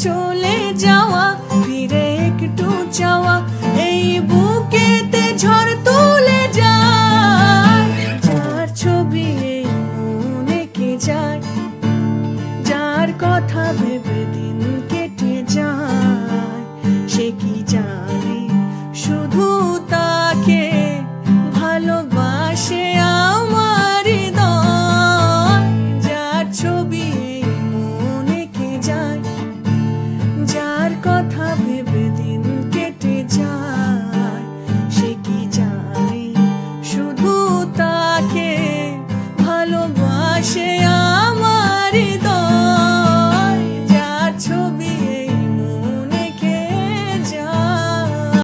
চলে যাওয়া, ফিরে একটু চাওয়া, এই বুকেতে ঝড় তুলে যায়। যার ছবি এই মনে কে যায়, যার কথা ভেবে দিন কেটে যায়, সে কি জানে